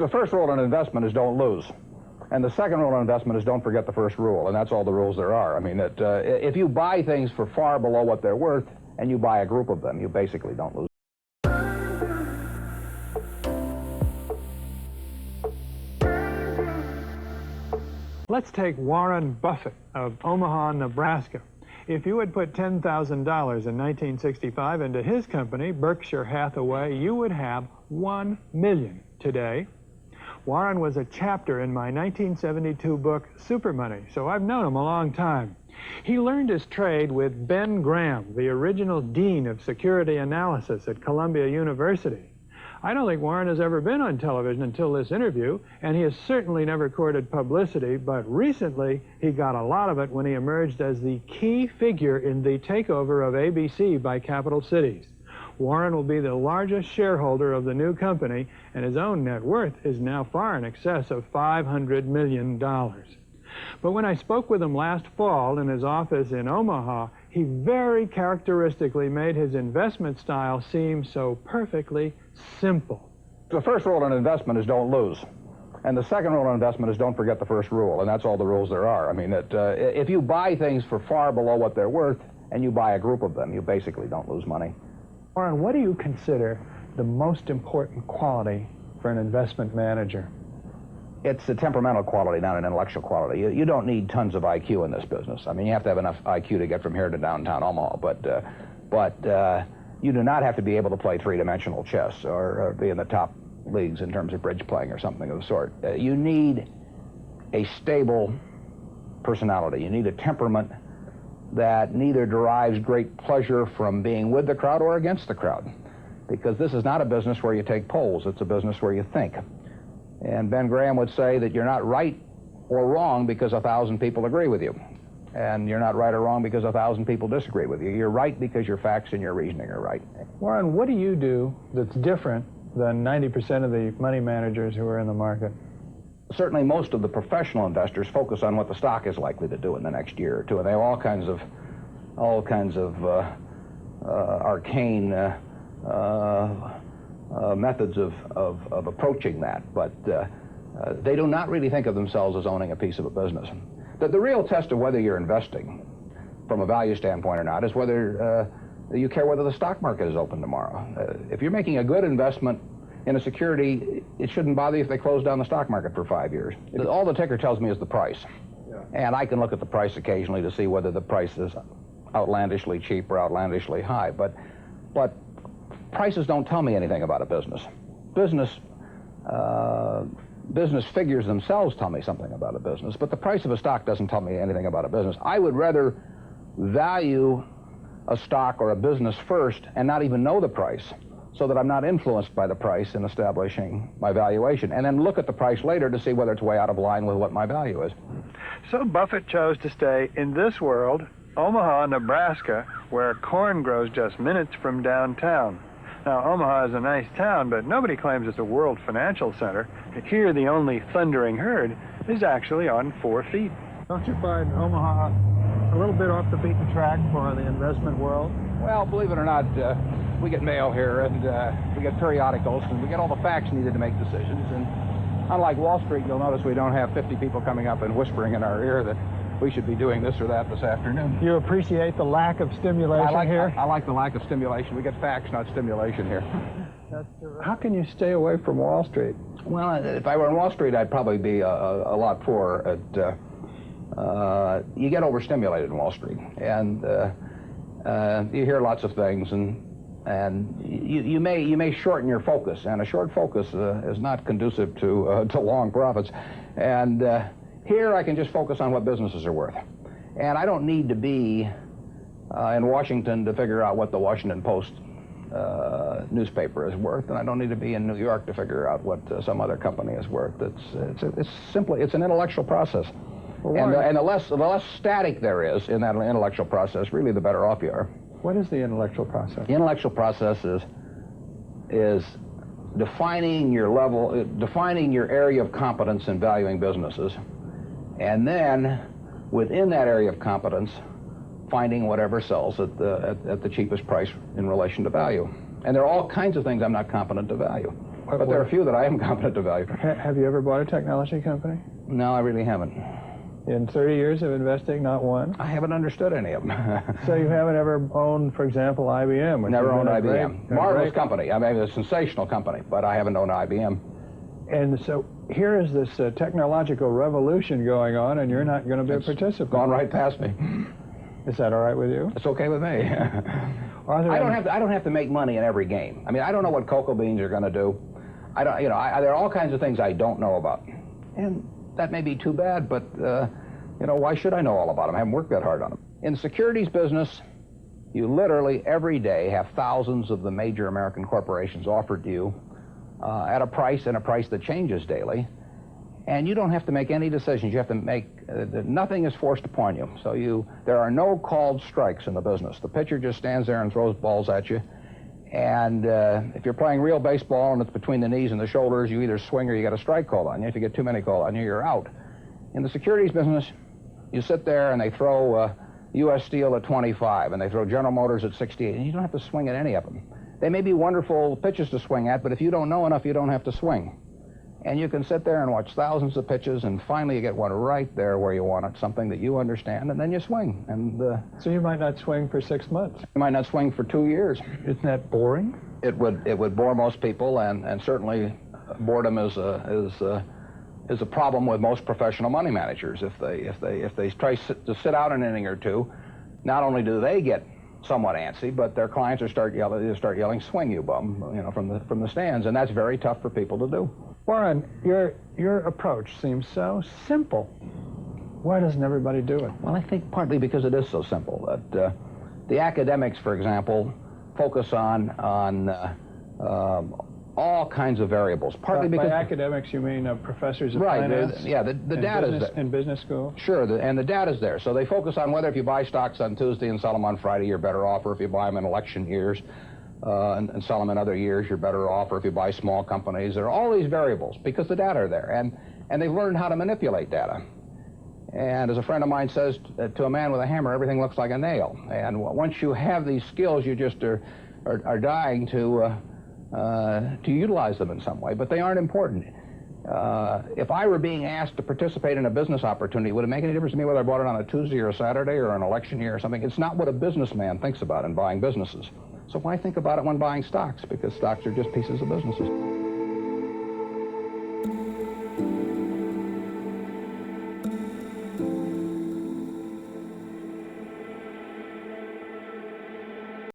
The first rule in investment is don't lose. And the second rule in investment is don't forget the first rule, and that's all the rules there are. I mean, if you buy things for far below what they're worth, and you buy a group of them, you basically don't lose. Let's take Warren Buffett of Omaha, Nebraska. If you had put $10,000 in 1965 into his company, Berkshire-Hathaway, you would have $1 million today. Warren was a chapter in my 1972 book, Super Money, so I've known him a long time. He learned his trade with Ben Graham, the original dean of security analysis at Columbia University. I don't think Warren has ever been on television until this interview, and he has certainly never courted publicity, but recently he got a lot of it when he emerged as the key figure in the takeover of ABC by Capital Cities. Warren will be the largest shareholder of the new company, and his own net worth is now far in excess of $500 million. But when I spoke with him last fall in his office in Omaha, he very characteristically made his investment style seem so perfectly simple. The first rule in investment is don't lose. And the second rule in investment is don't forget the first rule, and that's all the rules there are. I mean, if you buy things for far below what they're worth, and you buy a group of them, you basically don't lose money. Warren, what do you consider the most important quality for an investment manager? It's a temperamental quality, not an intellectual quality. You don't need tons of IQ in this business. I mean, you have to have enough IQ to get from here to downtown Omaha, but you do not have to be able to play three-dimensional chess or be in the top leagues in terms of bridge playing or something of the sort. You need a stable personality. You need a temperament that neither derives great pleasure from being with the crowd or against the crowd, because this is not a business where you take polls. It's a business where you think. And Ben Graham would say that you're not right or wrong because 1,000 people agree with you. And you're not right or wrong because 1,000 people disagree with you. You're right because your facts and your reasoning are right. Warren, what do you do that's different than 90% of the money managers who are in the market? Certainly most of the professional investors focus on what the stock is likely to do in the next year or two, and they have all kinds of arcane methods of approaching that, but they do not really think of themselves as owning a piece of a business. The real test of whether you're investing from a value standpoint or not is whether you care whether the stock market is open tomorrow. If you're making a good investment in a security, it shouldn't bother you if they close down the stock market for 5 years. All the ticker tells me is the price. Yeah. And I can look at the price occasionally to see whether the price is outlandishly cheap or outlandishly high. But prices don't tell me anything about a business. Business figures themselves tell me something about a business, but the price of a stock doesn't tell me anything about a business. I would rather value a stock or a business first and not even know the price, so that I'm not influenced by the price in establishing my valuation, and then look at the price later to see whether it's way out of line with what my value is. So Buffett chose to stay in this world, Omaha, Nebraska, where corn grows just minutes from downtown. Now, Omaha is a nice town, but nobody claims it's a world financial center. Here, the only thundering herd is actually on 4 feet. Don't you find Omaha a little bit off the beaten track for the investment world? Well, believe it or not, we get mail here, and we get periodicals, and we get all the facts needed to make decisions. And unlike Wall Street, you'll notice we don't have 50 people coming up and whispering in our ear that we should be doing this or that this afternoon. You appreciate the lack of stimulation here? I like the lack of stimulation. We get facts, not stimulation here. How can you stay away from Wall Street? Well, if I were on Wall Street, I'd probably be a lot poorer. You get overstimulated in Wall Street, and you hear lots of things, and you may shorten your focus, and a short focus is not conducive to long profits. And here I can just focus on what businesses are worth, and I don't need to be in Washington to figure out what the Washington Post newspaper is worth, and I don't need to be in New York to figure out what some other company is worth. It's an intellectual process. Well, and the less static there is in that intellectual process, really the better off you are. What is the intellectual process? The intellectual process is defining your area of competence in valuing businesses, and then within that area of competence, finding whatever sells at the cheapest price in relation to value. And there are all kinds of things I'm not competent to value. But there are a few that I am competent to value. Have you ever bought a technology company? No, I really haven't. In 30 years of investing, not one? I haven't understood any of them. So you haven't ever owned, for example, IBM? Never owned IBM. Marvelous company. I mean, a sensational company, but I haven't owned IBM. And so here is this technological revolution going on, and you're not going to be a participant. Gone right past me. Is that all right with you? It's okay with me. I don't have to make money in every game. I mean, I don't know what cocoa beans are going to do. There are all kinds of things I don't know about, and that may be too bad. But why should I know all about them? I haven't worked that hard on them. In the securities business, you literally every day have thousands of the major American corporations offered to you at a price that changes daily. And you don't have to make any decisions. You have to make, nothing is forced upon you. So there are no called strikes in the business. The pitcher just stands there and throws balls at you. And if you're playing real baseball and it's between the knees and the shoulders, you either swing or you get a strike called on you. If you get too many called on you, you're out. In the securities business, you sit there and they throw U.S. Steel at 25 and they throw General Motors at 68, and you don't have to swing at any of them. They may be wonderful pitches to swing at, but if you don't know enough, you don't have to swing. And you can sit there and watch thousands of pitches, and finally you get one right there where you want it, something that you understand, and then you swing. And so you might not swing for 6 months. You might not swing for 2 years. Isn't that boring? It would bore most people, and certainly boredom is a problem with most professional money managers. If they try to sit out an inning or two, not only do they get somewhat antsy, but their clients start yelling, "Swing, you bum!" from the stands, and that's very tough for people to do. Warren, your approach seems so simple. Why doesn't everybody do it? Well, I think partly because it is so simple. That the academics, for example, focus on all kinds of variables. Partly because by academics you mean professors of right, finance? Yeah, the data is there. In business school? Sure, and the data's there. So they focus on whether if you buy stocks on Tuesday and sell them on Friday, you're better off, or if you buy them in election years and sell them in other years, you're better off, or if you buy small companies. There are all these variables because the data are there, and they've learned how to manipulate data. And as a friend of mine says, to a man with a hammer, everything looks like a nail. And once you have these skills, you just are dying to utilize them in some way, but they aren't important. If I were being asked to participate in a business opportunity, would it make any difference to me whether I bought it on a Tuesday or a Saturday or an election year or something? It's not what a businessman thinks about in buying businesses. So why think about it when buying stocks? Because stocks are just pieces of businesses.